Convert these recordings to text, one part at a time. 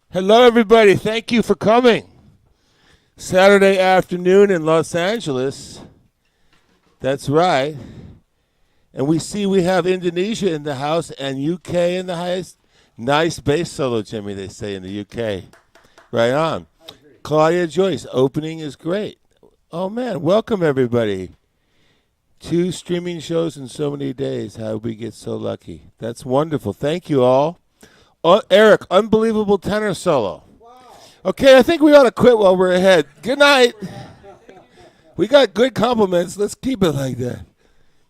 Hello, everybody. Thank you for coming. Saturday afternoon in Los Angeles. That's right. And we see we have Indonesia in the house and UK in the house. Nice bass solo, Jimmy, they say in the UK. Right on. Claudia Joyce, opening is great. Oh, man. Welcome, everybody. 2 streaming shows in so many days. How we get so lucky. That's wonderful. Thank you all. Eric, unbelievable tenor solo. Wow. Okay, I think we ought to quit while we're ahead. Good night. We got good compliments. Let's keep it like that.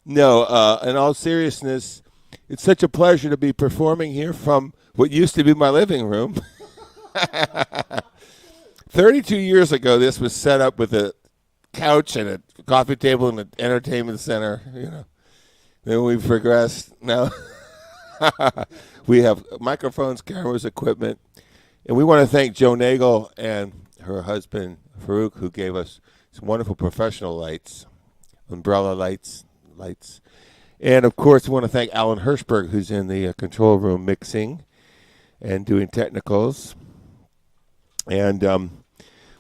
No, in all seriousness, it's such a pleasure to be performing here from what used to be my living room. 32 years ago, this was set up with a couch and a coffee table and an entertainment center. You know, then we've progressed. Now we have microphones, cameras, equipment, and we want to thank Joe Nagel and her husband Farouk, who gave us some wonderful professional lights, umbrella lights, and of course we want to thank Alan Hirschberg, who's in the control room mixing and doing technicals. And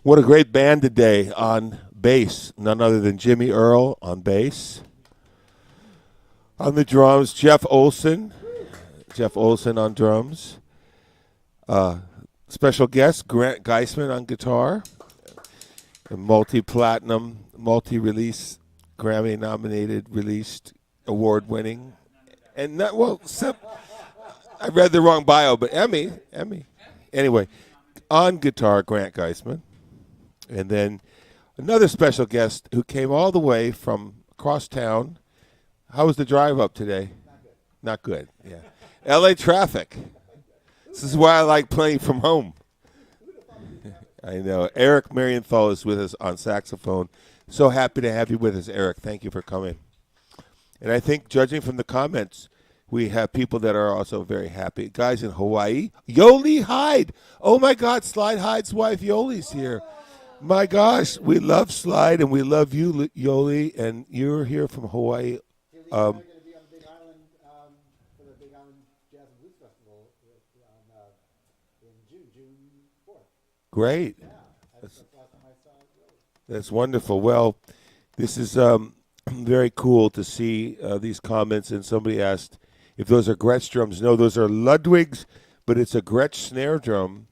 what a great band today on bass, none other than Jimmy Earl on bass. On the drums, Jeff Olson on drums. Special guest, Grant Geissman on guitar. A multi-platinum, multi-release, Grammy-nominated, released, award-winning. And not, well, I read the wrong bio, but Emmy. Anyway, on guitar, Grant Geissman. And then another special guest who came all the way from across town. How was the drive up today? Not good, yeah. LA traffic. This is why I like playing from home. I know. Eric Marienthal is with us on saxophone. So happy to have you with us, Eric. Thank you for coming. And I think, judging from the comments, we have people that are also very happy. Guys in Hawaii. Yoli Hyde. Oh, my God. Slide Hyde's wife, Yoli's here. My gosh. We love Slide, and we love you, Yoli. And you're here from Hawaii. Great. That's wonderful. Well, this is very cool to see these comments. And somebody asked if those are Gretsch drums. No, those are Ludwig's, but it's a Gretsch snare drum,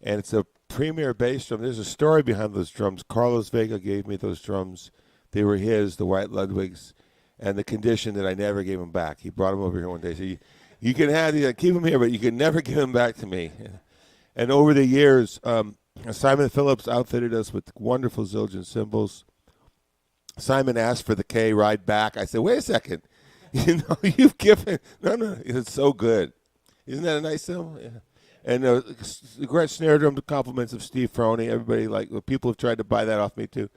and it's a premier bass drum. There's a story behind those drums. Carlos Vega gave me those drums. They were his, the white Ludwig's, and the condition that I never gave them back. He brought them over here one day. So you can have these, keep them here, but you can never give them back to me. And over the years, Simon Phillips outfitted us with wonderful Zildjian cymbals. Simon asked for the K ride back. I said, wait a second. You've given. No, it's so good. Isn't that a nice cymbal? Yeah. And the Gretsch snare drum, the compliments of Steve Froney. Everybody, people have tried to buy that off me too.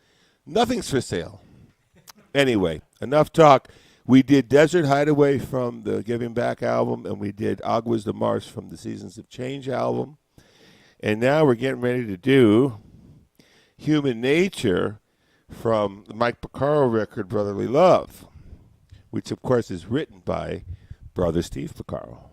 Nothing's for sale. Anyway, enough talk. We did Desert Hideaway from the Giving Back album, and we did Aguas de March from the Seasons of Change album. And now we're getting ready to do Human Nature from the Mike Porcaro record, Brotherly Love, which, of course, is written by Brother Steve Porcaro.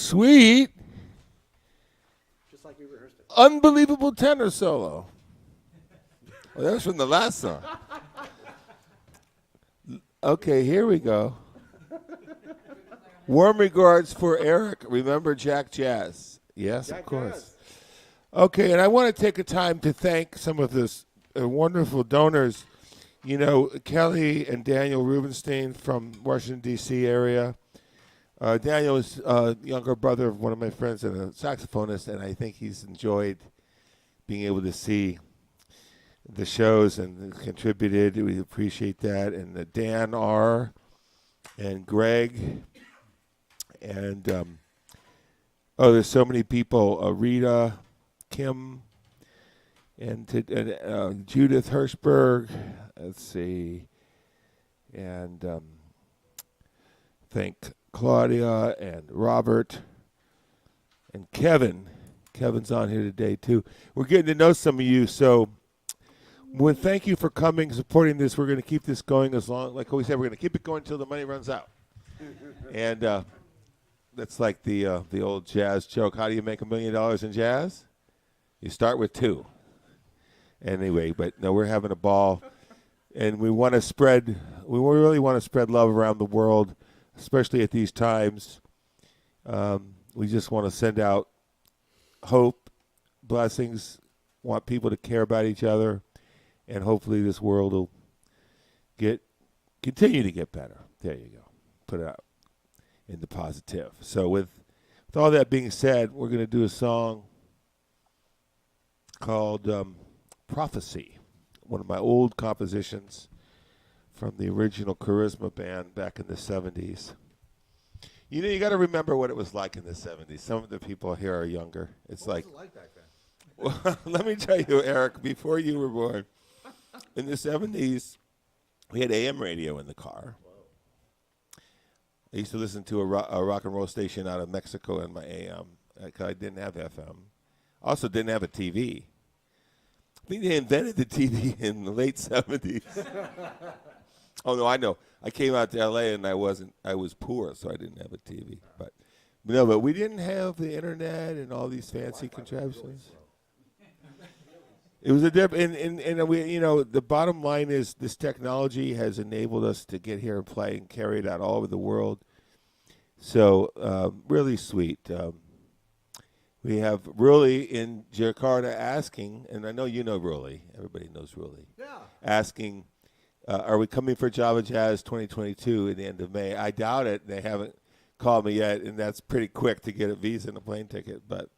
Sweet. Just like we rehearsed it. Unbelievable tenor solo. Well, that was from the last song. Okay, here we go. Warm regards for Eric. Remember Jack Jazz. Yes, Jack of course. Jazz. Okay, and I want to take a time to thank some of this wonderful donors. You know, Kelly and Daniel Rubenstein from Washington, D.C. area. Daniel is younger brother of one of my friends and a saxophonist, and I think he's enjoyed being able to see the shows and contributed. We appreciate that. And Dan R. and Greg. And, there's so many people. Rita, Kim, and Judith Hirschberg. Let's see. And thank Claudia and Robert and Kevin. Kevin's on here today, too. We're getting to know some of you, so thank you for coming, supporting this. We're going to keep this going as long, like we said, we're going to keep it going until the money runs out. And that's like the old jazz joke. How do you make $1 million in jazz? You start with 2. Anyway, but no, we're having a ball, and we want to spread. We really want to spread love around the world, especially at these times. We just want to send out hope, blessings. Want people to care about each other, and hopefully this world will continue to get better. There you go. Put it out in the positive. So with all that being said, we're going to do a song called Prophecy, one of my old compositions from the original Charisma band back in the 70s. You know, you got to remember what it was like in the 70s. Some of the people here are younger. It's What like, was it like back then? well, let me tell you, Eric, before you were born, in the 70s, we had AM radio in the car. I used to listen to a rock and roll station out of Mexico in my AM. I didn't have FM. Also didn't have a TV. I think they invented the TV in the late 70s. Oh, no, I know. I came out to L.A. and I was poor, so I didn't have a TV. But we didn't have the internet and all these fancy contraptions. It was a and we, you know, the bottom line is this technology has enabled us to get here and play and carry it out all over the world. So really sweet. We have Ruli in Jakarta asking, and I know you know Ruli. Everybody knows Ruli. Yeah. Asking, are we coming for Java Jazz 2022 at the end of May? I doubt it. They haven't called me yet, and that's pretty quick to get a visa and a plane ticket. But,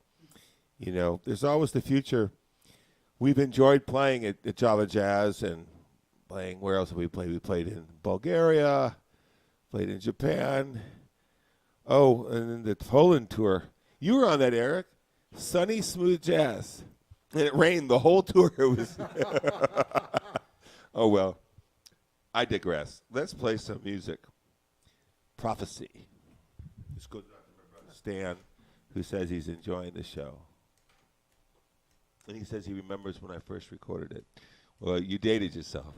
you know, there's always the future. We've enjoyed playing at Java Jazz and playing, where else have we played? We played in Bulgaria, played in Japan. Oh, and then the Poland tour. You were on that, Eric. Sunny, smooth jazz. And it rained the whole tour. It was oh, well. I digress. Let's play some music. Prophecy. This goes out to my brother Stan, who says he's enjoying the show. And he says he remembers when I first recorded it. Well, you dated yourself.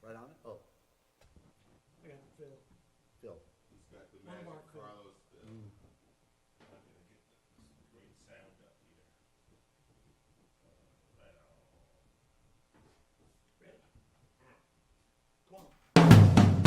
Right on it? Oh. I got Phil. Phil. He's got the man, Carlos. I'm going to get the great sound up here. Right on. Ready? Come on.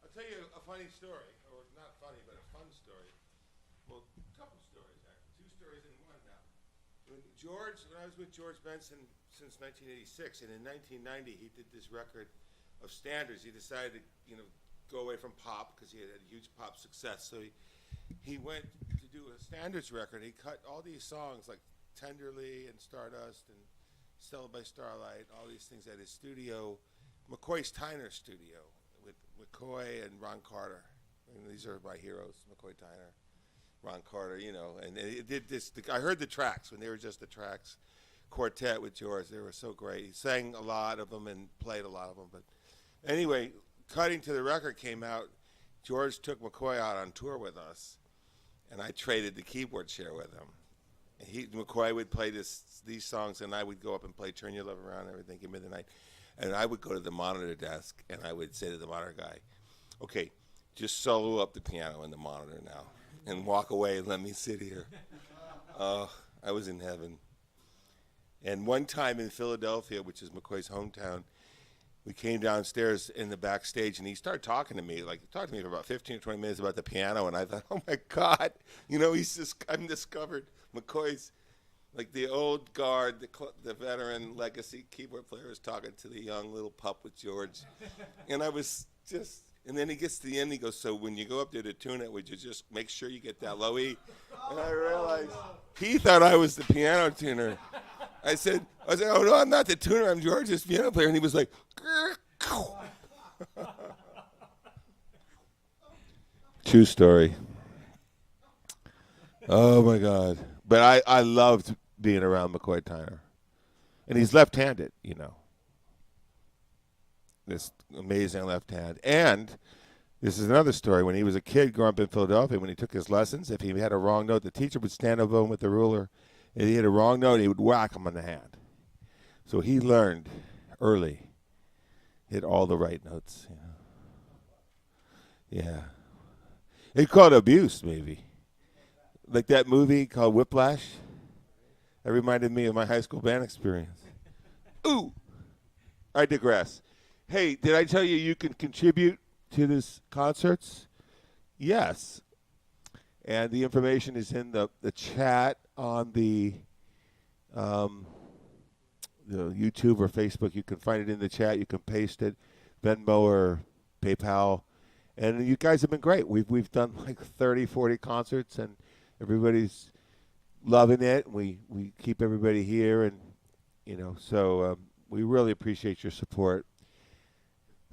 I'll tell you a funny story, or not funny, but a fun story. Well, a couple stories, actually. Two stories in one now. When I was with George Benson since 1986, and in 1990 he did this record of standards. He decided to, go away from pop because he had a huge pop success. So he went to do a standards record. He cut all these songs like Tenderly and Stardust and Stella by Starlight, all these things at his studio, McCoy Tyner studio, with McCoy and Ron Carter. And these are my heroes, McCoy Tyner, Ron Carter, and it did this. I heard the tracks when they were just the tracks, quartet with George. They were so great. He sang a lot of them and played a lot of them. But anyway, cutting to the record came out. George took McCoy out on tour with us, and I traded the keyboard chair with him. McCoy would play these songs, and I would go up and play Turn Your Love Around and everything, Give Me the Night. And I would go to the monitor desk, and I would say to the monitor guy, okay, just solo up the piano in the monitor now and walk away and let me sit here. I was in heaven. And one time in Philadelphia, which is McCoy's hometown, we came downstairs in the backstage, and he started talking to me. He talked to me for about 15 or 20 minutes about the piano, and I thought, oh, my God. I'm discovered McCoy's, like the old guard, the veteran legacy keyboard player is talking to the young little pup with George. And I was just, and then he gets to the end, he goes, so when you go up there to tune it, would you just make sure you get that low E? And I realized he thought I was the piano tuner. I said, oh, no, I'm not the tuner. I'm George's piano player. And he was like, true story. Oh, my God. But I loved being around McCoy Tyner. And he's left-handed, This amazing left hand. And this is another story. When he was a kid growing up in Philadelphia, when he took his lessons, if he had a wrong note, the teacher would stand over him with the ruler. If he had a wrong note, he would whack him on the hand. So he learned early, hit all the right notes. Yeah. They call it abuse, maybe. Like that movie called Whiplash. That reminded me of my high school band experience. Ooh, I digress. Hey, did I tell you can contribute to this concerts? Yes. And the information is in the chat on the YouTube or Facebook. You can find it in the chat. You can paste it, Venmo or PayPal. And you guys have been great. We've done like 30, 40 concerts, and everybody's loving it. We keep everybody here, and so we really appreciate your support.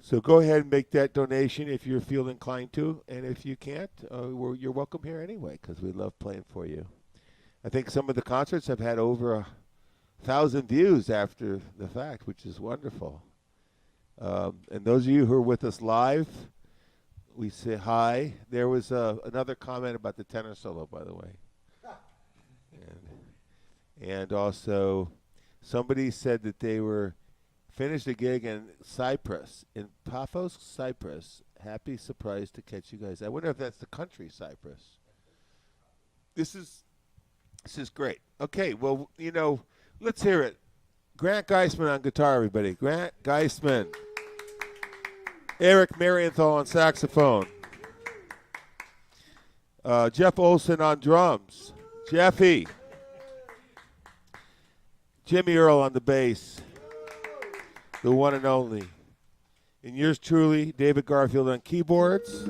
So go ahead and make that donation if you feel inclined to, and if you can't, you're welcome here anyway because we love playing for you. I think some of the concerts have had over 1,000 views after the fact, which is wonderful. And those of you who are with us live, we say hi. There was another comment about the tenor solo, by the way. And also, somebody said that they were finished a gig in Cyprus, in Paphos, Cyprus. Happy surprise to catch you guys. I wonder if that's the country, Cyprus. This is great. Okay, well, let's hear it. Grant Geissman on guitar, everybody. Grant Geissman. Eric Marienthal on saxophone. Jeff Olson on drums. Jeffy. Jimmy Earl on the bass. The one and only. And yours truly, David Garfield on keyboards.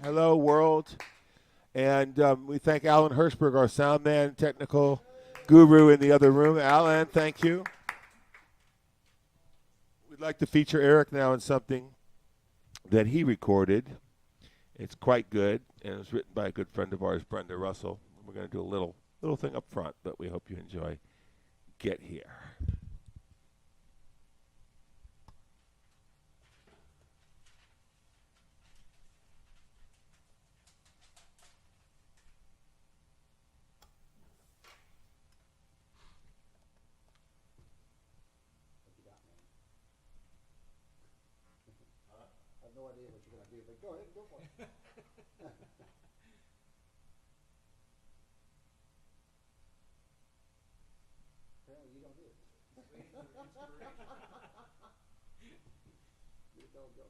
Hello, world. And we thank Alan Hirschberg, our sound man, technical guru in the other room. Alan, thank you. We'd like to feature Eric now in something that he recorded. It's quite good, and it was written by a good friend of ours, Brenda Russell. We're going to do a little thing up front, but we hope you enjoy. Get Here. I have no idea what you're going to do, but go ahead and go for it. Apparently you don't do it. You don't go.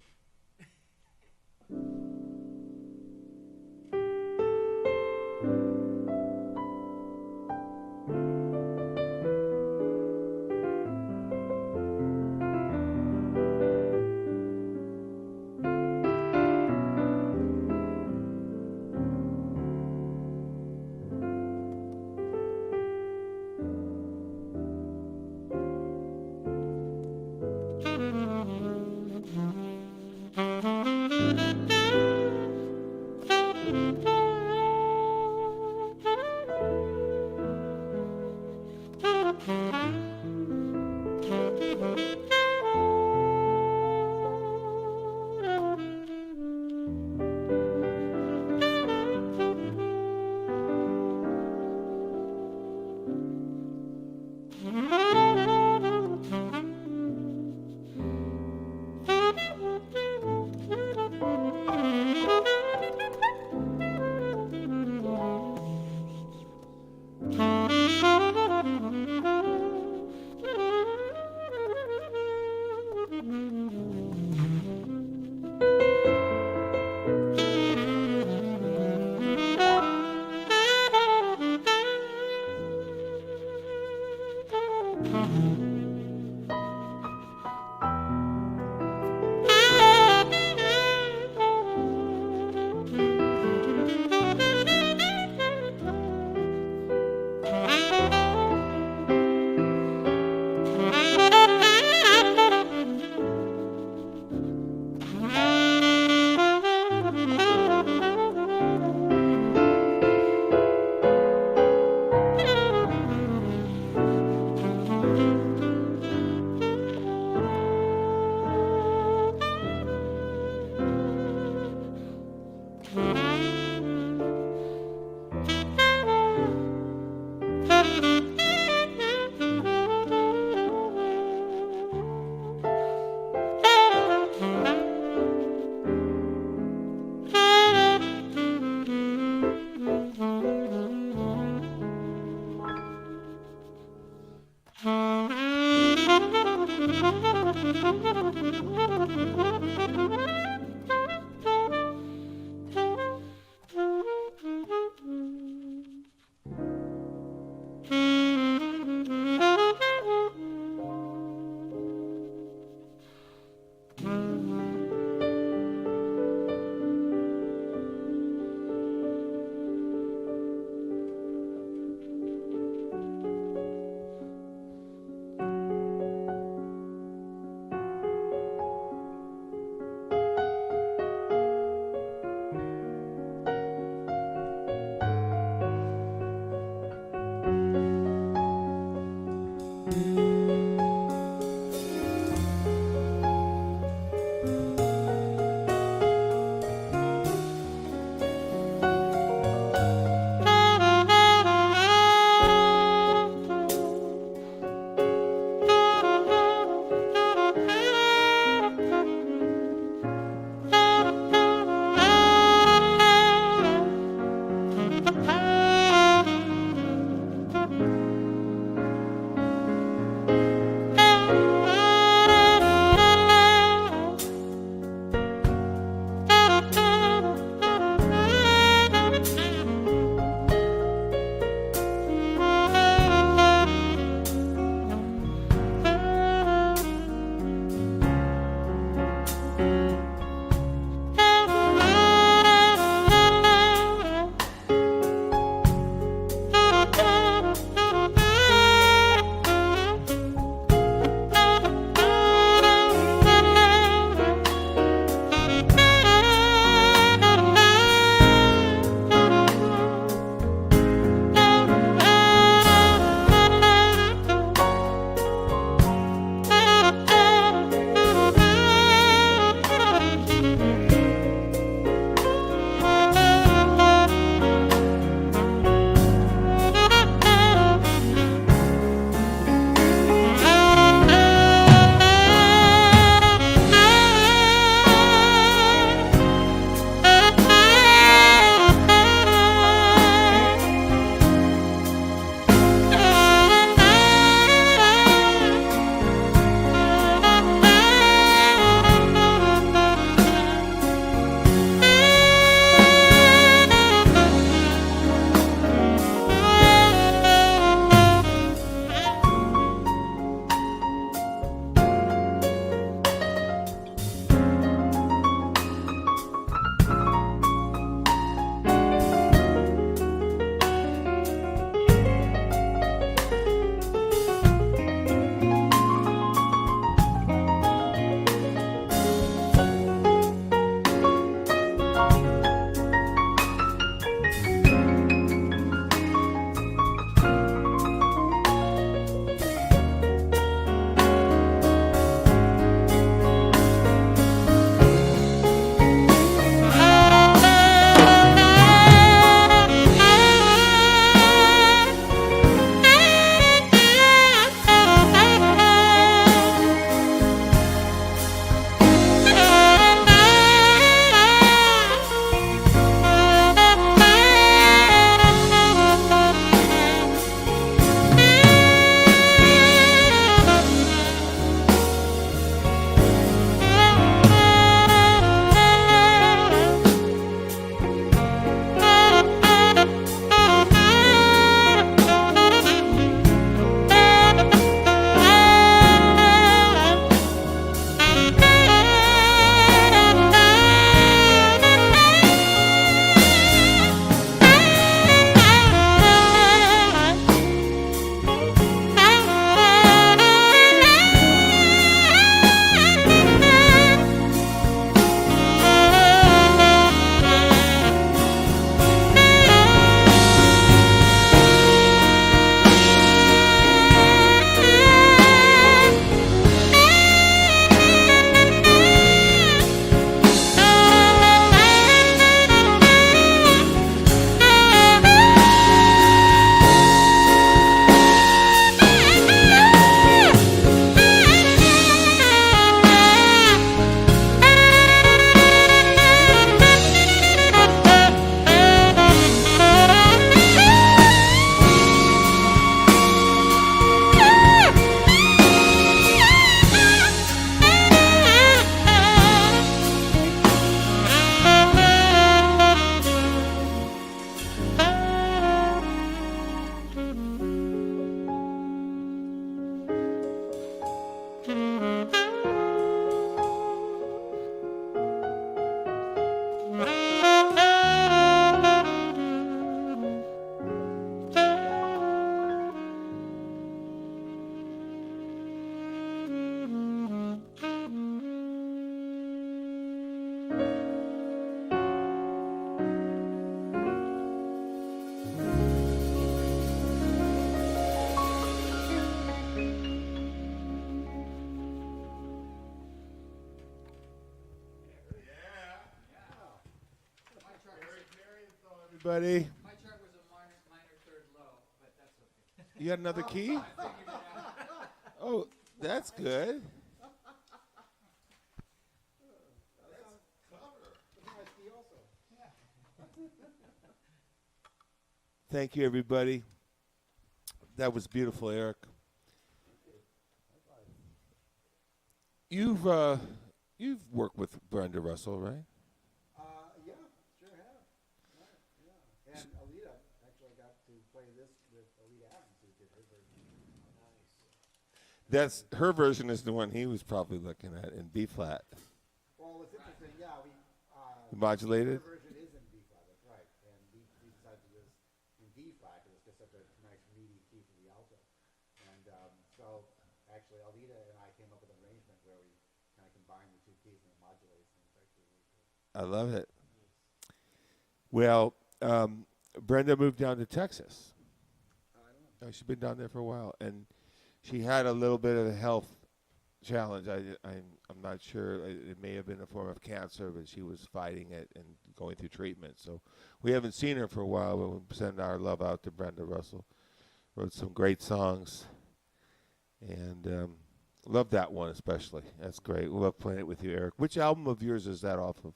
everybody. My chart was a minor third low, but that's okay. You got another key? I figured it out. Oh, that's good. Thank you, everybody. That was beautiful, Eric. You've worked with Brenda Russell, right? Yeah, sure have. Yeah. And Alita, actually, I got to play this with Alita Adams, who did her version. Nice. That's her version is the one he was probably looking at in B flat. Well, it's interesting. Yeah, we Modulated. her version is in B flat. That's right. And we decided to do this in D flat because it's just such a nice meaty key for the alto. And so actually, Alita and I came up with an arrangement where we kind of combine the two keys and it modulates, and it's actually really cool. I love it. Well, Brenda moved down to Texas. I don't know. She's been down there for a while, and she had a little bit of a health challenge. I'm not sure. It may have been a form of cancer, but she was fighting it and going through treatment. So we haven't seen her for a while, but we'll send our love out to Brenda Russell. Wrote some great songs, and love that one especially. That's great. We love playing it with you, Eric. Which album of yours is that off of?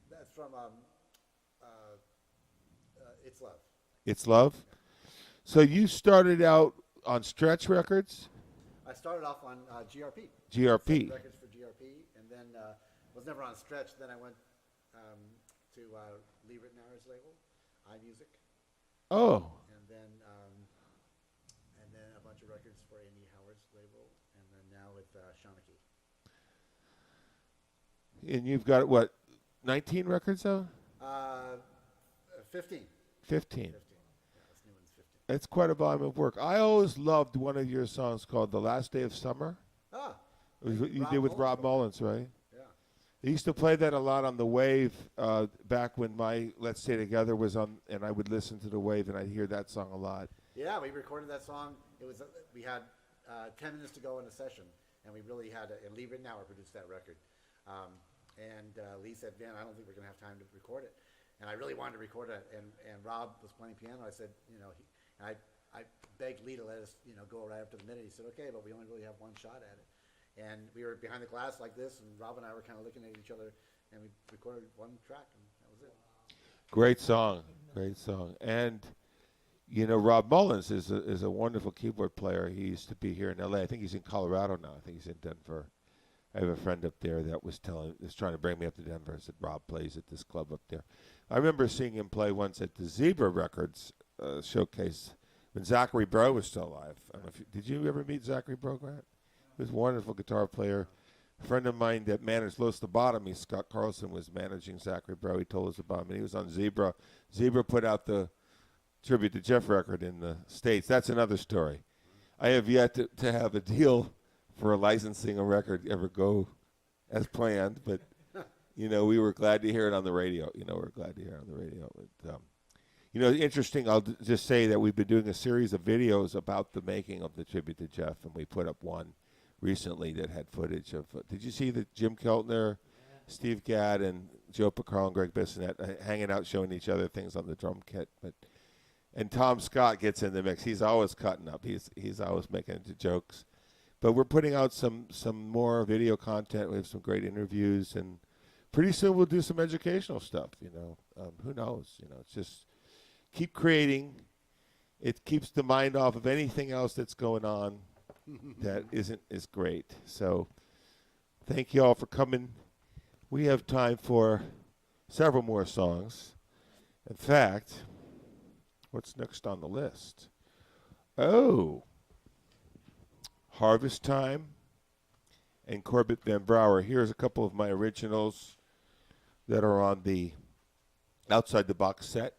That's from It's Love. It's Love? So you started out on Stretch Records? I started off on GRP. GRP. Set records for GRP, and then was never on Stretch. Then I went to Lee Ritenour's label, iMusic, Oh, and then a bunch of records for Andy Howard's label, and then now with Shawnee. and you've got, what, 19 records, though? 15. 15. 15. Yeah, this new one's 15. It's quite a volume of work. I always loved one of your songs called The Last Day of Summer. Ah, It was what you Rob did with Mullins. Rob Mullins, right? yeah. They used to play that a lot on the Wave back when my Let's Stay Together was on, and I would listen to the Wave, and I'd hear that song a lot. Yeah, we recorded that song. It was we had 10 minutes to go in a session, and we really had and Lee Ritenour produced that record. And Lee said, "Man, I don't think we're gonna have time to record it." And I really wanted to record it, and Rob was playing piano. I said, I begged Lee to let us, go right up to the minute. He said, "Okay, but we only really have one shot at it." And we were behind the glass like this, and Rob and I were kind of looking at each other, and we recorded one track, and that was it. Great song. Great song. And, Rob Mullins is a wonderful keyboard player. He used to be here in L.A. I think he's in Colorado now. I think he's in Denver. I have a friend up there that was trying to bring me up to Denver. I said, Rob plays at this club up there. I remember seeing him play once at the Zebra Records showcase when Zachary Breaux was still alive. I don't know did you ever meet Zachary Breaux, Grant? He was a wonderful guitar player. A friend of mine that managed Los Lobotomy, Scott Carlson, was managing Zachary Breaux. He told us about him, and he was on Zebra. Zebra put out the Tribute to Jeff record in the States. That's another story. I have yet to have a deal for licensing a record ever go as planned, but we were glad to hear it on the radio. We're glad to hear it on the radio. But, interesting. I'll just say that we've been doing a series of videos about the making of the Tribute to Jeff, and we put up one recently that had footage of. Did you see that Jim Keltner, Steve Gadd, and Joe Picarro and Greg Bissonette hanging out, showing each other things on the drum kit? And Tom Scott gets in the mix. He's always cutting up. He's always making into jokes. But we're putting out some more video content. We have some great interviews, and pretty soon we'll do some educational stuff. Who knows? It's just keep creating. It keeps the mind off of anything else that's going on that isn't as great. So thank you all for coming. We have time for several more songs. In fact, what's next on the list? Oh. Harvest Time and Corbett Van Brouwer. Here's a couple of my originals that are on the Outside the Box set.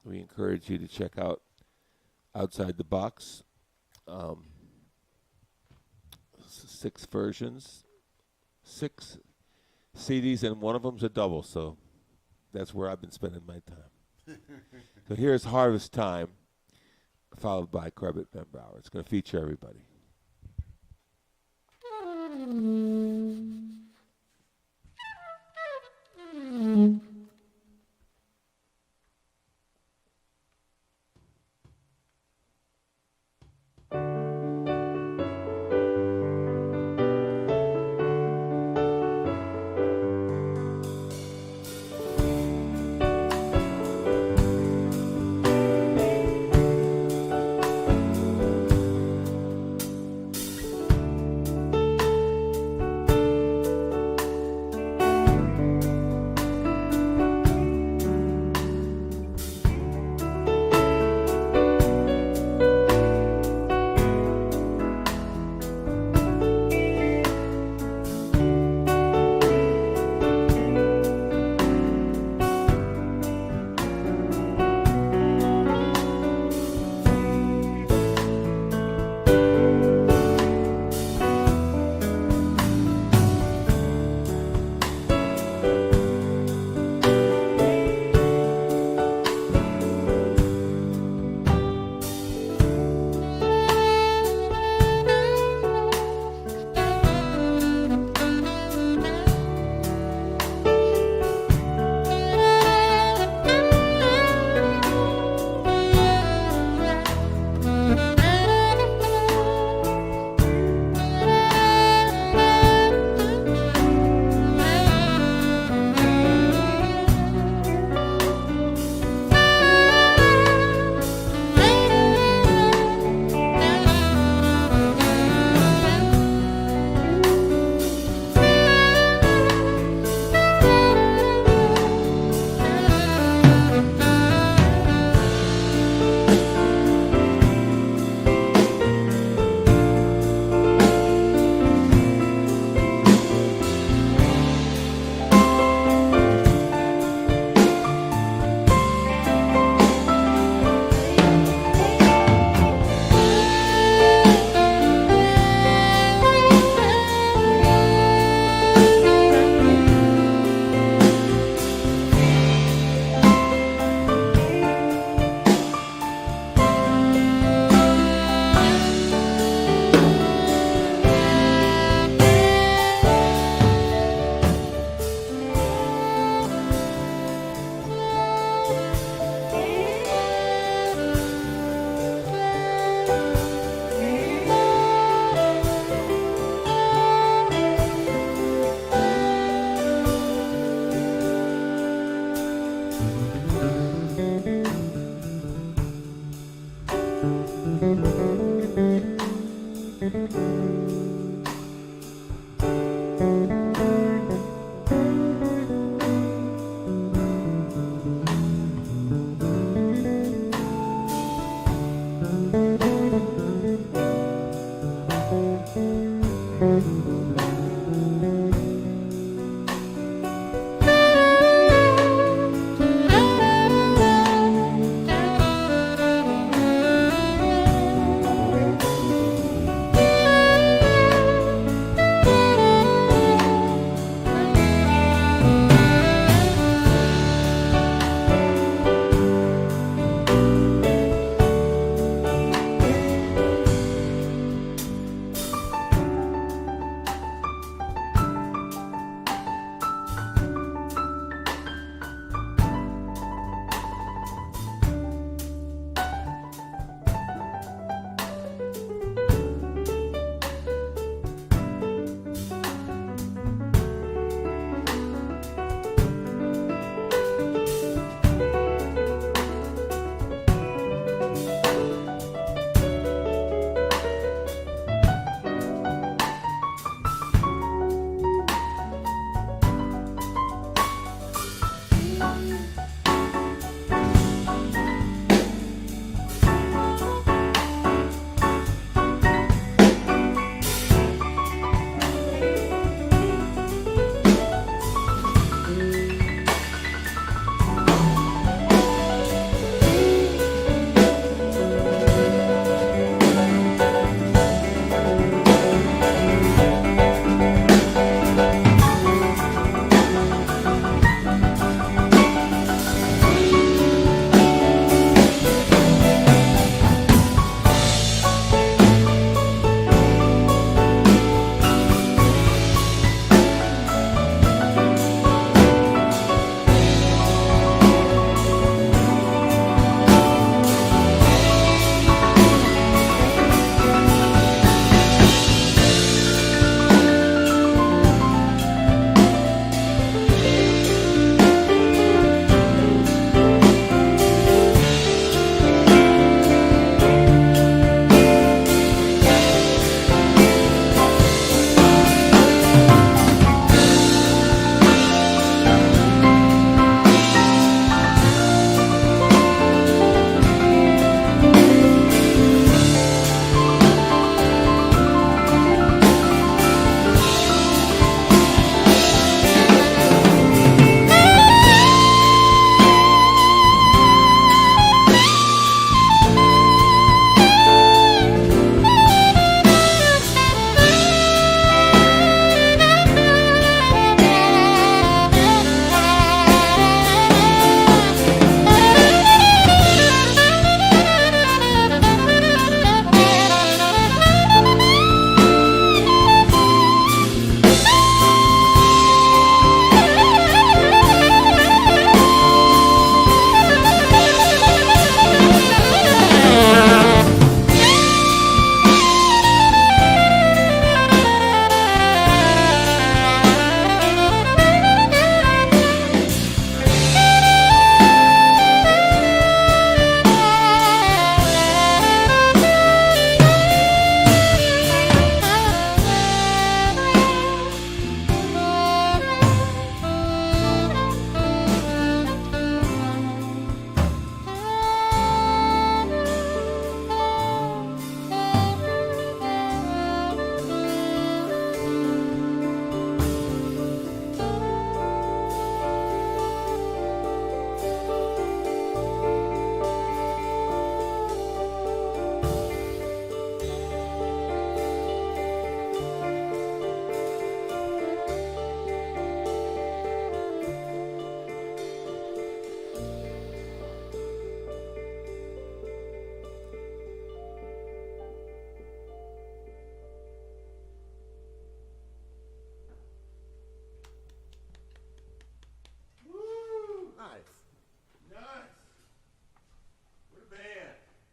We encourage you to check out Outside the Box. 6 versions, 6 CDs, and one of them's a double, so that's where I've been spending my time. So here's Harvest Time, followed by Corbett Van Brouwer. It's going to feature everybody.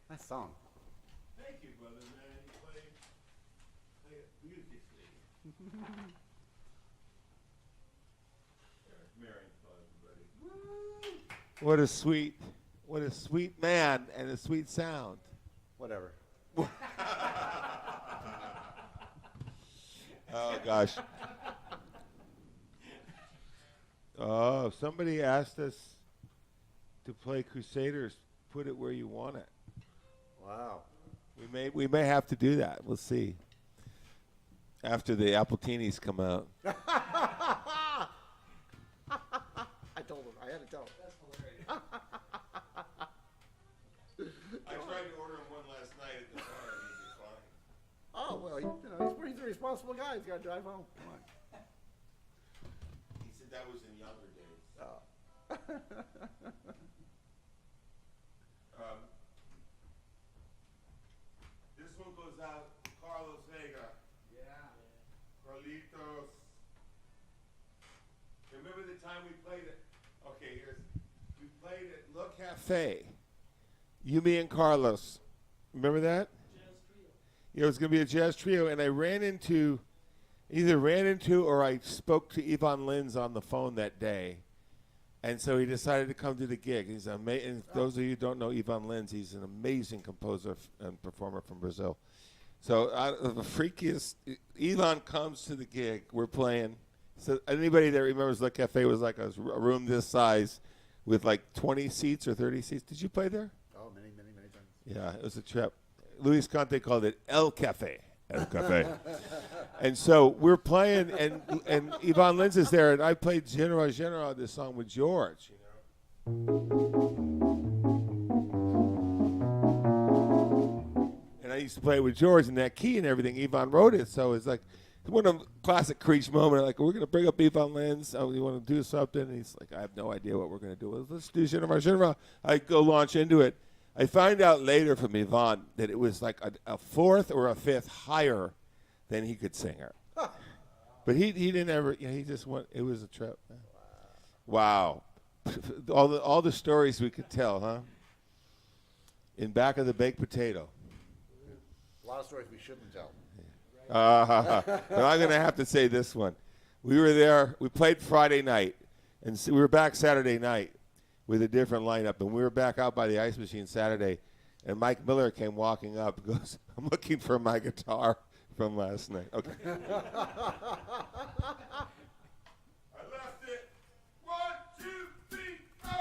Nice song. Thank you, brother, man. You play it beautifully. Eric Marienthal, everybody. What a sweet man and a sweet sound. Whatever. Oh gosh. Oh, somebody asked us to play Crusaders. Put it where you want it. Wow. We may have to do that. We'll see. after the Appletinis come out. I told him. I had to tell him. That's hilarious. I tried to order him one last night at the bar. And he declined. Oh, well, he's a responsible guy. He's got to drive home. Come on. He said that was in younger days. Oh. This one goes out to Carlos Vega. Yeah. Carlitos. Remember the time we played it? Okay, we played at Le Cafe. You, me, and Carlos. Remember that? Jazz trio. Yeah, it was going to be a jazz trio, and I either ran into or I spoke to Yvonne Lins on the phone that day. And so he decided to come to the gig. He's amazing. Those of you who don't know Yvonne Lins, he's an amazing composer and performer from Brazil. So the freakiest, Yvonne comes to the gig. We're playing. So anybody that remembers Le Cafe was like a room this size with like 20 seats or 30 seats. Did you play there? Oh, many, many, many times. Yeah, it was a trip. Luis Conte called it El Cafe. El Cafe. And so we're playing, and Yvonne Lins is there, and I played General, this song with George. And I used to play with George in that key and everything. Yvonne wrote it, so it's like one of them classic Creech moment. Like, we're going to bring up Yvonne Lins. Oh, you want to do something? And he's like, I have no idea what we're going to do. Well, let's do General. I go launch into it. I find out later from Yvonne that it was like a fourth or a fifth higher than he could sing her. But he didn't ever, he just went, it was a trip. Wow. All the stories we could tell, huh? In back of the baked potato. A lot of stories we shouldn't tell. But I'm going to have to say this one. We were there, we played Friday night, and we were back Saturday night with a different lineup, and we were back out by the ice machine Saturday, and Mike Miller came walking up and goes, I'm looking for my guitar from last night. Okay. I left it. 1, 2, 3, 4.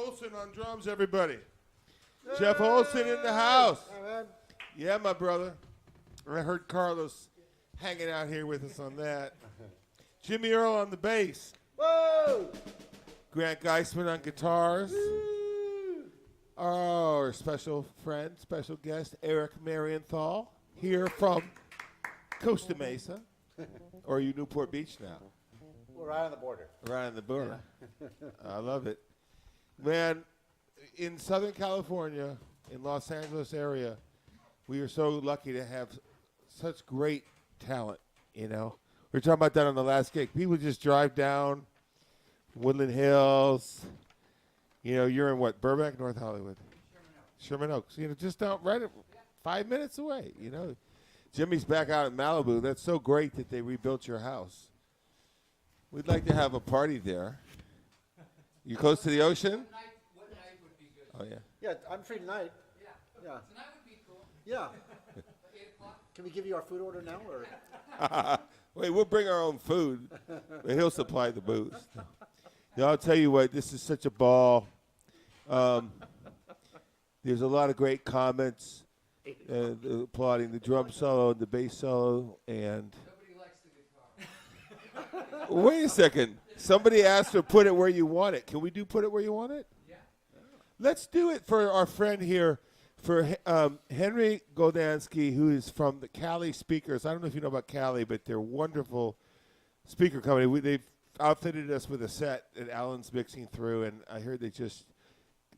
Olson on drums, everybody. Jeff Olson in the house. Yeah, my brother. I heard Carlos hanging out here with us on that. Jimmy Earl on the bass. Whoa! Grant Geissman on guitars. Our special friend, special guest, Eric Marienthal, here from Costa Mesa. Or are you Newport Beach now? We're right on the border. Right on the border. I love it. Man, in Southern California, in Los Angeles area, we are so lucky to have such great talent, you know. We were talking about that on the last gig. People just drive down Woodland Hills. You know, you're in what, Burbank, North Hollywood? Sherman Oaks. You know, just out right 5 minutes away, you know. Jimmy's back out in Malibu. That's so great that they rebuilt your house. We'd like to have a party there. You close to the ocean? What night would be good? Oh, yeah. Yeah, I'm free tonight. Yeah. Yeah. Tonight would be cool. Yeah. 8 o'clock? Can we give you our food order now, or? Wait, we'll bring our own food. But he'll supply the booze. No, I'll tell you what, this is such a ball. There's a lot of great comments applauding the drum solo and the bass solo. And Nobody likes the guitar. wait a second. Somebody asked to put it where you want it. Can we do put it where you want it? Yeah. Let's do it for our friend here, for Henry Goldansky, who is from the Cali Speakers. I don't know if you know about Cali, but they're a wonderful speaker company. They've outfitted us with a set that Alan's mixing through, and I heard they just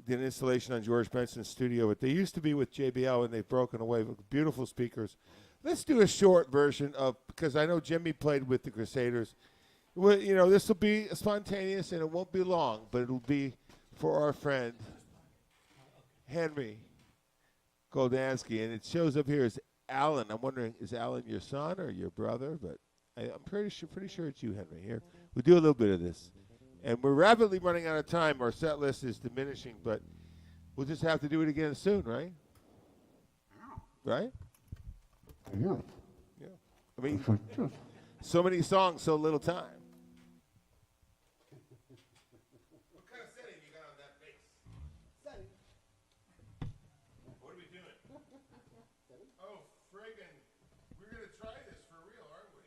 did an installation on George Benson's studio. But they used to be with JBL, and they've broken away with beautiful speakers. Let's do a short version of, because I know Jimmy played with the Crusaders. Well, you know, this will be spontaneous, and it won't be long, but it'll be for our friend Henry Goldansky, and it shows up here as Alan. I'm wondering, is Alan your son or your brother? But I'm pretty sure it's you, Henry. Here, we'll do a little bit of this, and we're rapidly running out of time. Our set list is diminishing, but we'll just have to do it again soon, right? Right? Yeah. Yeah. I mean, so many songs, so little time. What kind of setting you got on that bass? What are we doing? Oh, friggin', we're going to try this for real, aren't we?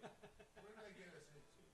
What did I get us into?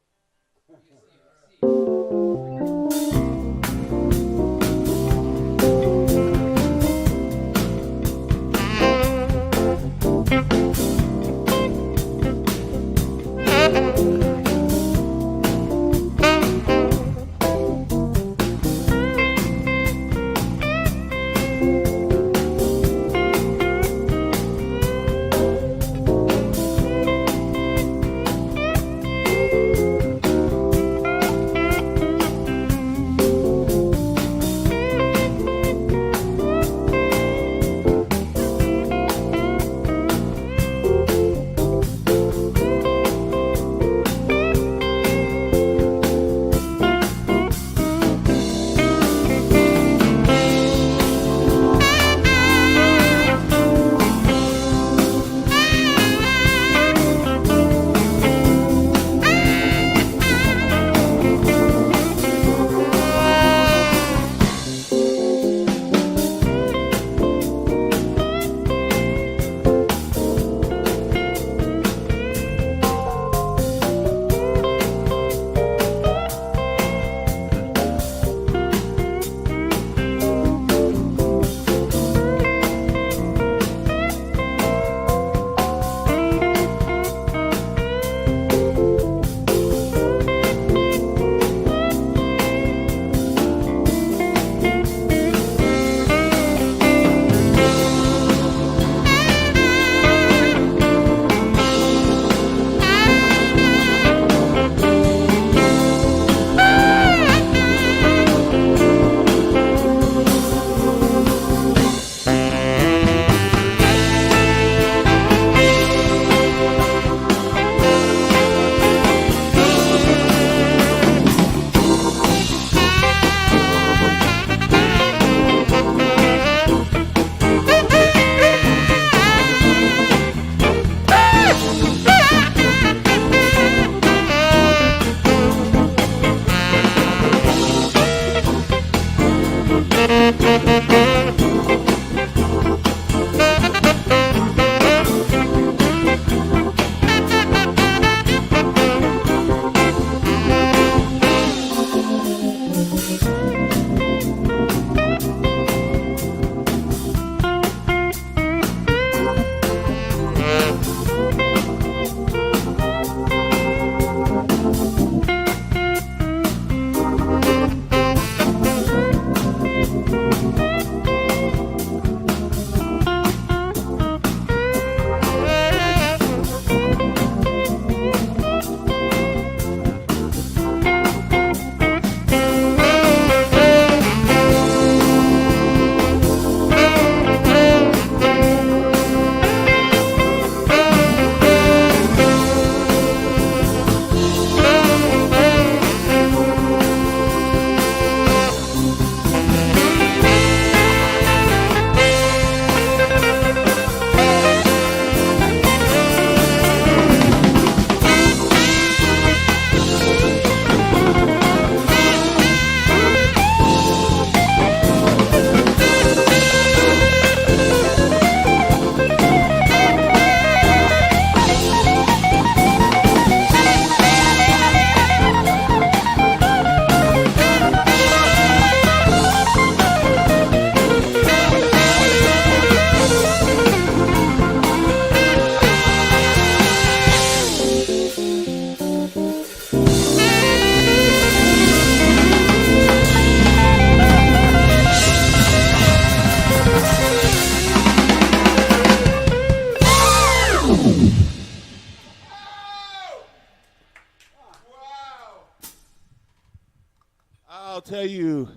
I'll tell you,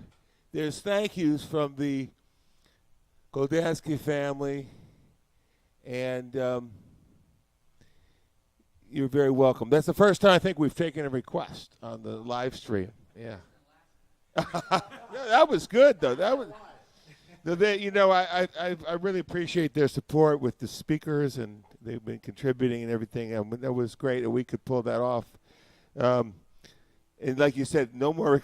there's thank yous from the Goldansky family, and you're very welcome. That's the first time I think we've taken a request on the live stream. Yeah. Yeah, that was good though. That was. I really appreciate their support with the speakers, and they've been contributing and everything. And that was great that we could pull that off. And like you said, no more.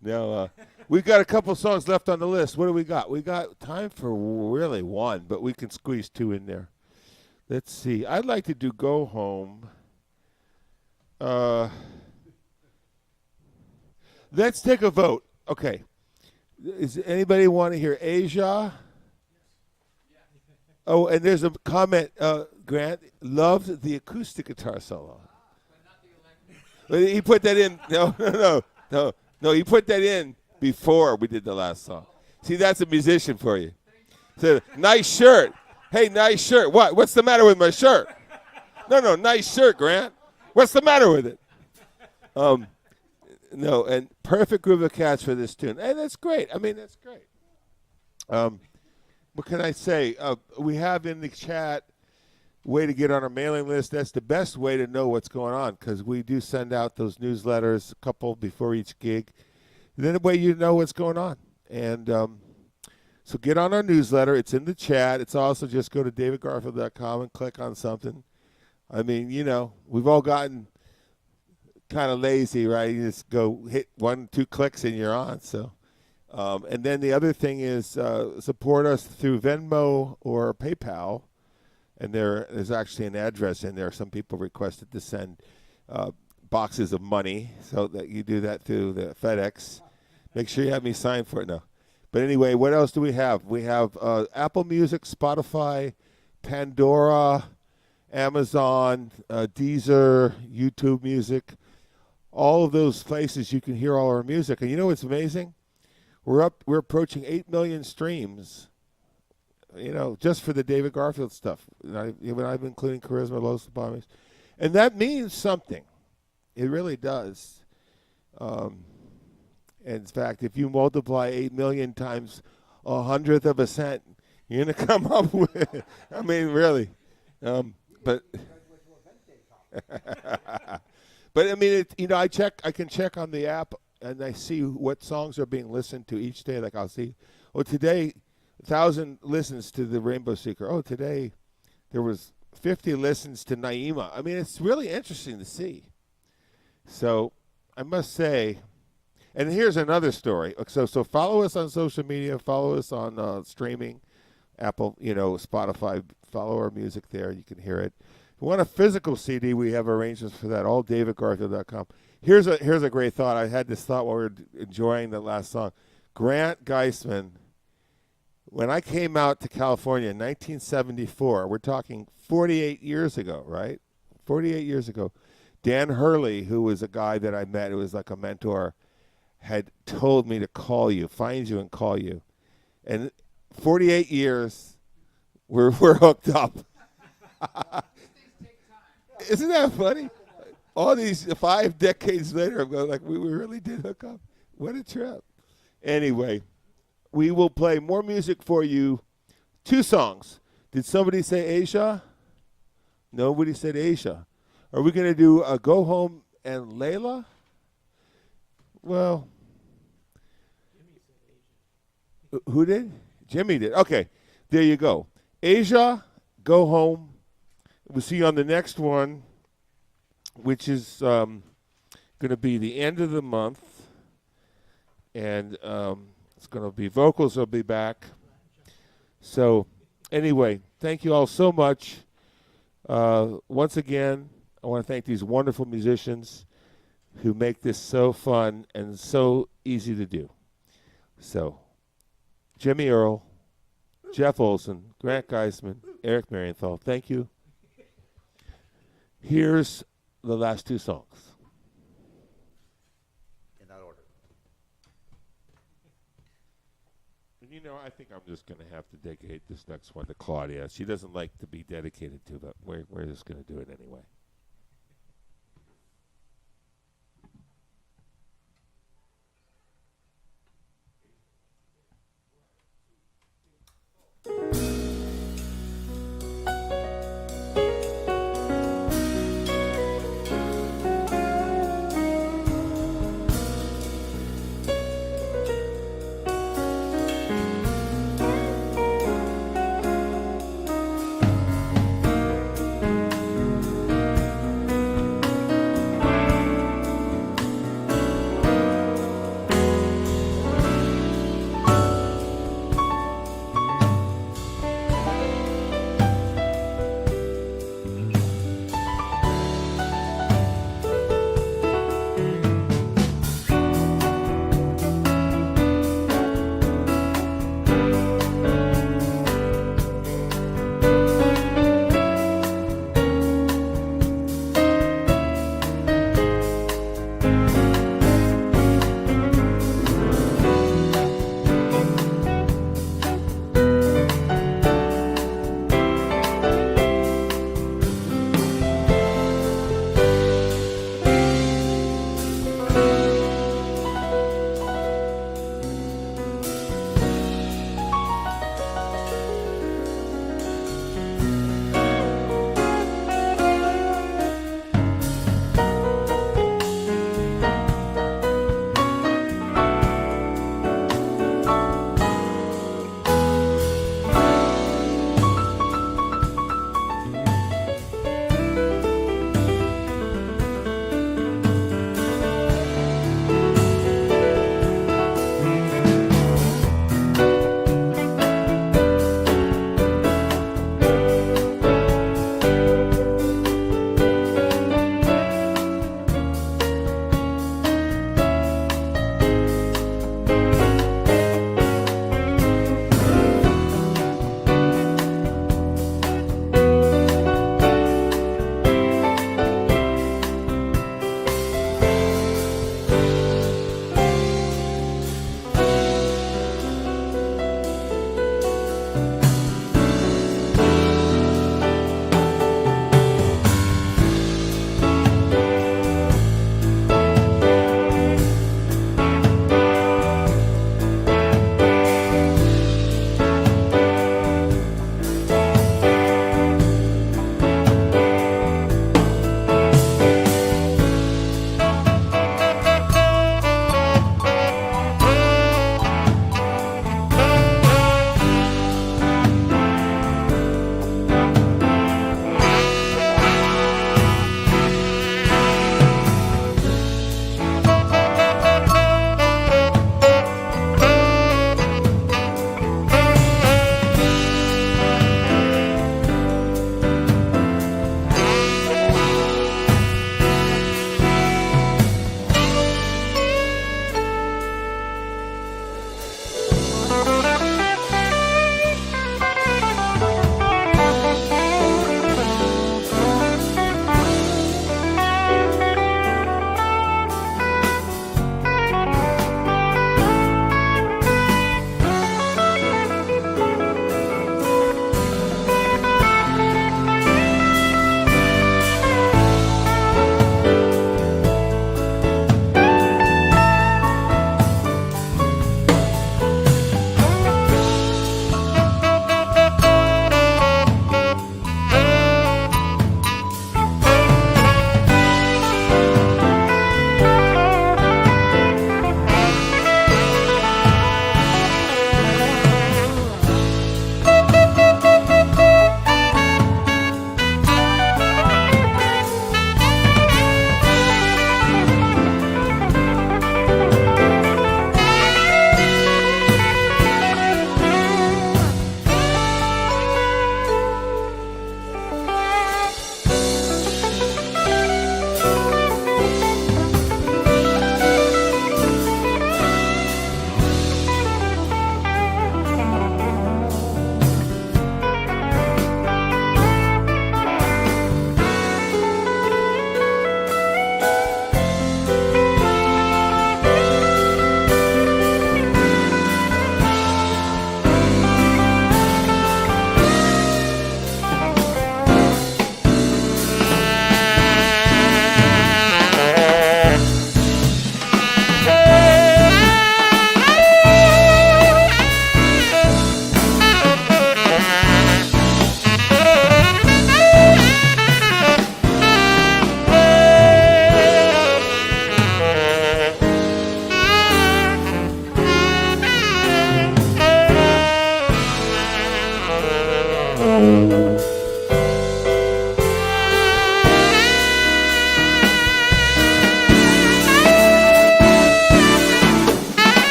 No, we've got a couple songs left on the list. What do we got? We got time for really one, but we can squeeze two in there. Let's see. I'd like to do "Go Home." Let's take a vote. Okay. Does anybody want to hear Asia? Oh, and there's a comment. Grant loved the acoustic guitar solo. But he put that in. No. He put that in before we did the last song. See, that's a musician for you. So, nice shirt. Hey, nice shirt. What? What's the matter with my shirt? No, nice shirt, Grant. What's the matter with it? No, and perfect group of cats for this tune. And that's great. I mean, that's great. What can I say? We have in the chat way to get on our mailing list. That's the best way to know what's going on, because we do send out those newsletters, a couple before each gig. And then the way you know what's going on. And so get on our newsletter. It's in the chat. It's also just go to davidgarfield.com and click on something. I mean, we've all gotten kind of lazy, right? You just go hit 1-2 clicks and you're on. So, and then the other thing is support us through Venmo or PayPal. And there's actually an address in there. Some people requested to send boxes of money, so that you do that through the FedEx. Make sure you have me sign for it now. But anyway, what else do we have? We have Apple Music, Spotify, Pandora, Amazon, Deezer, YouTube Music. All of those places you can hear all our music. And you know what's amazing? We're approaching 8 million streams. Just for the David Garfield stuff. I've been including Charisma, Los Bombings. And that means something. It really does. And in fact, if you multiply 8 million times 1/100 of a cent, you're going to come up with, I mean, really. But I mean, I can check on the app, and I see what songs are being listened to each day. Like I'll see, today, 1,000 listens to the Rainbow Seeker. Oh, today there was 50 listens to Naima. I mean, it's really interesting to see. So I must say, and here's another story. So follow us on social media. Follow us on streaming, Apple, Spotify. Follow our music there. You can hear it. If you want a physical CD, we have arrangements for that. All davidgarfield.com. Here's a great thought. I had this thought while we were enjoying the last song. Grant Geissman. When I came out to California in 1974, we're talking 48 years ago, right? 48 years ago. Dan Hurley, who was a guy that I met, who was like a mentor, had told me to call you, find you and call you. And 48 years, we're hooked up. Isn't that funny? All these 5 decades later, I'm going like, we really did hook up. What a trip. Anyway. We will play more music for you. 2 songs. Did somebody say Asia? Nobody said Asia. Are we going to do a Go Home and Layla? Well, who did? Jimmy did. Okay, there you go. Asia, Go Home. We'll see you on the next one, which is going to be the end of the month. And it's going to be vocals will be back. So anyway, thank you all so much. Once again, I want to thank these wonderful musicians who make this so fun and so easy to do. So Jimmy Earl, Jeff Olson, Grant Geissman, Eric Marienthal, thank you. Here's the last 2 songs. I think I'm just going to have to dedicate this next one to Claudia. She doesn't like to be dedicated to, but we're just going to do it anyway.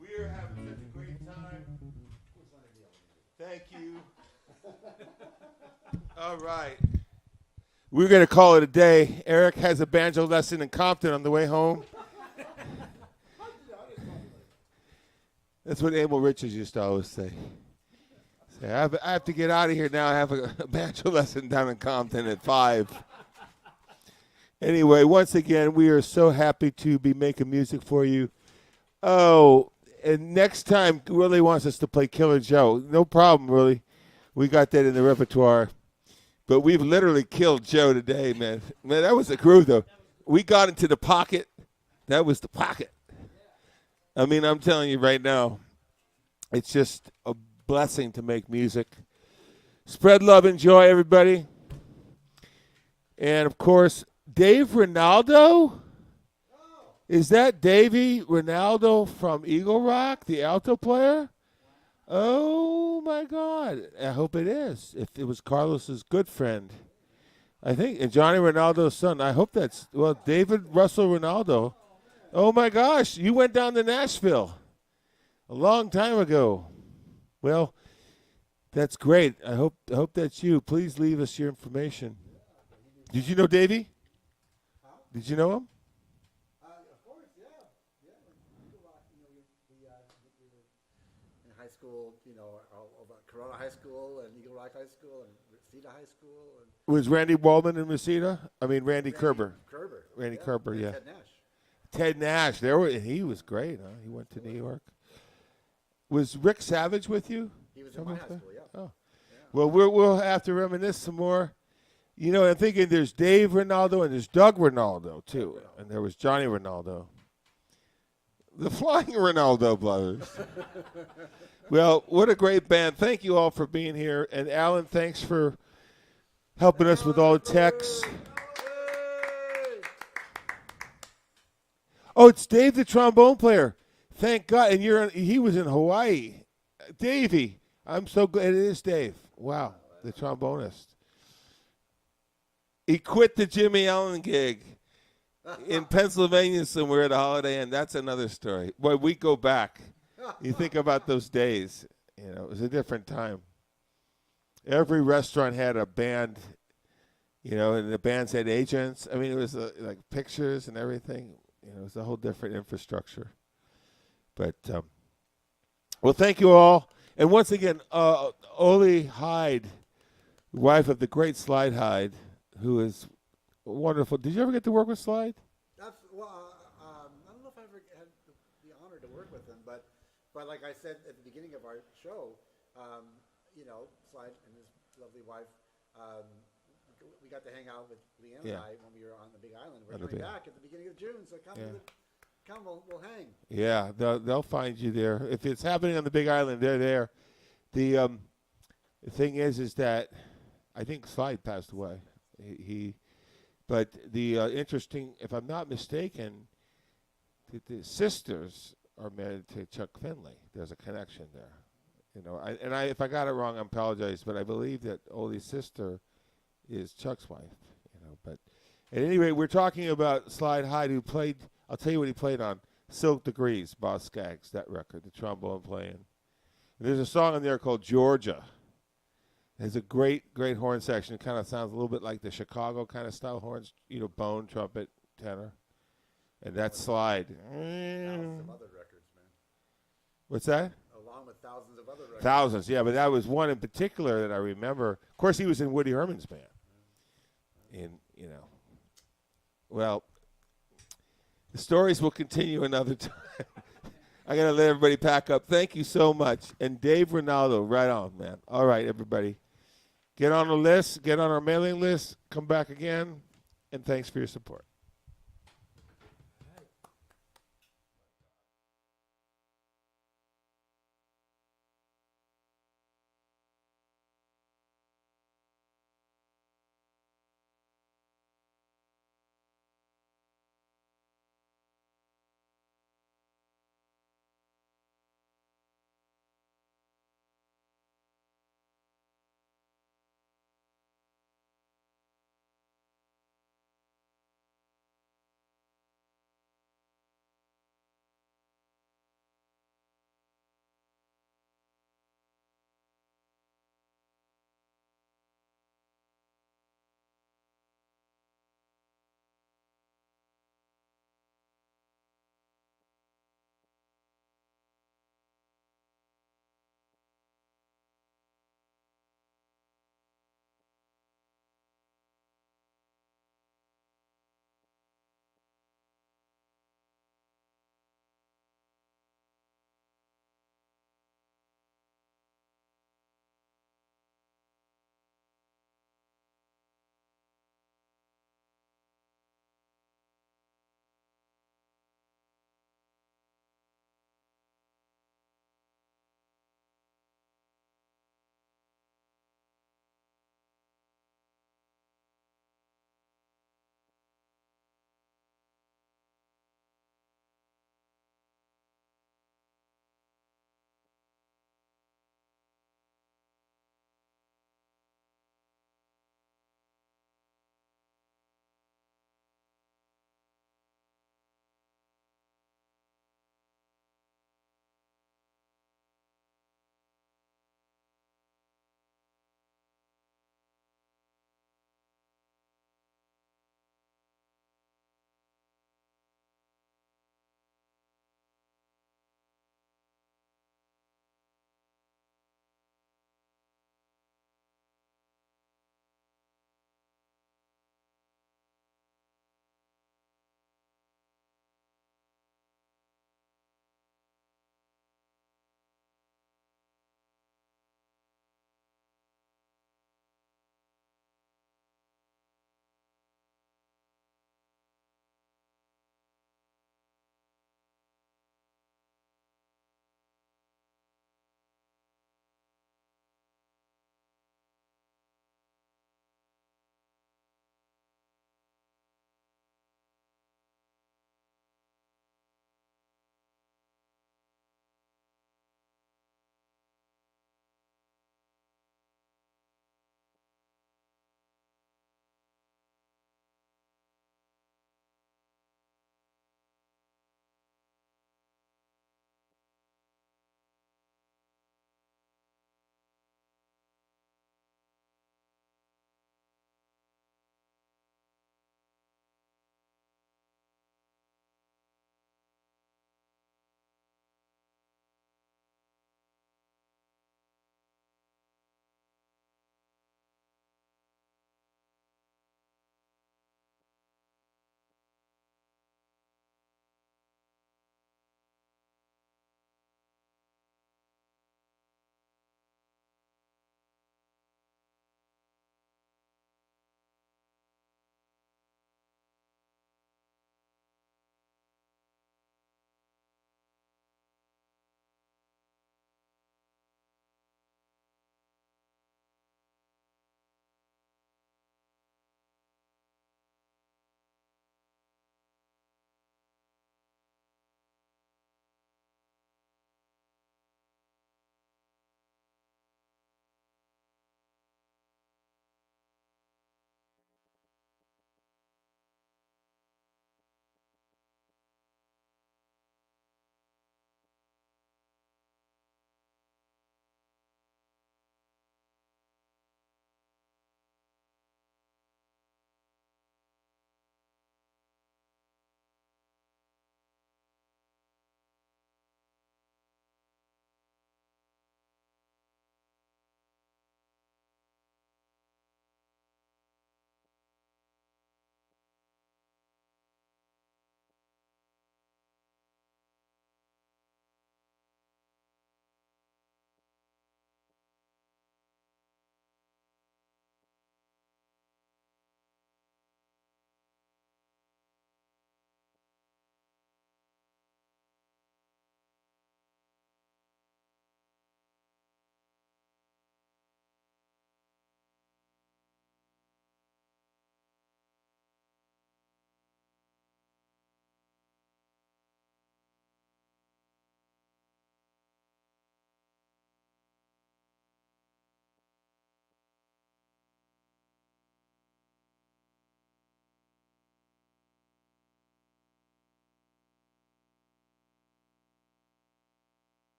We're having such a great time. Thank you. All right. We're going to call it a day. Eric has a banjo lesson in Compton on the way home. That's what Abel Richards used to always say. I have to get out of here now. I have a banjo lesson down in Compton at 5. Anyway, once again, we are so happy to be making music for you. Oh, and next time, Willie wants us to play Killer Joe. No problem, Willie. We got that in the repertoire. But we've literally killed Joe today, man. Man, that was a groove, though. We got into the pocket. That was the pocket. I mean, I'm telling you right now, it's just a blessing to make music. Spread love and joy, everybody. And, of course, Dave Ronaldo? Is that Davey Ronaldo from Eagle Rock, the alto player? Oh, my God. I hope it is. If it was Carlos's good friend. I think, and Johnny Ronaldo's son. I hope that's, well, David Russell Ronaldo. Oh, my gosh. You went down to Nashville a long time ago. Well, that's great. I hope that's you. Please leave us your information. Did you know Davey? Did you know him? Of course, yeah. we were in high school, you know, all about Corona High School and Eagle Rock High School and Reseda High School. And Was Randy Waldman in Reseda? I mean, Randy Kerber. Kerber. Randy Kerber, and yeah. Ted Nash. Ted Nash. He was great, huh? He went to New York. Was Rick Savage with you? He was in my high school, yeah. Oh. Well, we'll have to reminisce some more. You know, I'm thinking there's Dave Ronaldo and there's Doug Ronaldo, too. And there was Johnny Ronaldo. The Flying Ronaldo Brothers. Well, what a great band. Thank you all for being here. And Alan, thanks for helping us with all the texts. Oh, it's Dave, the trombone player. Thank God. And he was in Hawaii. Davey, I'm so glad it is Dave. Wow, the trombonist. He quit the Jimmy Allen gig in Pennsylvania somewhere at a Holiday Inn. That's another story. Boy, we go back. You think about those days. You know, it was a different time. Every restaurant had a band, you know, and the bands had agents. I mean, it was like pictures and everything. You know, it was a whole different infrastructure. But, well, thank you all. And once again, Oli Hyde, wife of the great Slide Hyde, who is wonderful. Did you ever get to work with Slide? I don't know if I ever had the honor to work with him, but like I said at the beginning of our show, you know, Slide and his lovely wife, we got to hang out with Leanne and I when we were on the Big Island. We're coming back at the beginning of June, so come, we'll hang. Yeah, they'll find you there. If it's happening on the Big Island, they're there. The thing is that I think Slide passed away. But the interesting, if I'm not mistaken, the sisters are married to Chuck Finley. There's a connection there, you know. If I got it wrong, I apologize. But I believe that Oli's sister is Chuck's wife, you know. But at any rate, we're talking about Slide Hyde, who played. I'll tell you what he played on Silk Degrees, Boss Skaggs, that record, the trombone playing. There's a song in there called Georgia. There's a great horn section. It kind of sounds a little bit like the Chicago kind of style horns, you know, bone, trumpet, tenor. And that's Slide. Thousands of other records, man. What's that? Along with thousands of other records. Thousands, yeah, but that was one in particular that I remember. Of course, he was in Woody Herman's band. And, you know, well, the stories will continue another time. I got to let everybody pack up. Thank you so much. And Dave Ronaldo, right on, man. All right, everybody. Get on the list. Get on our mailing list. Come back again. And thanks for your support.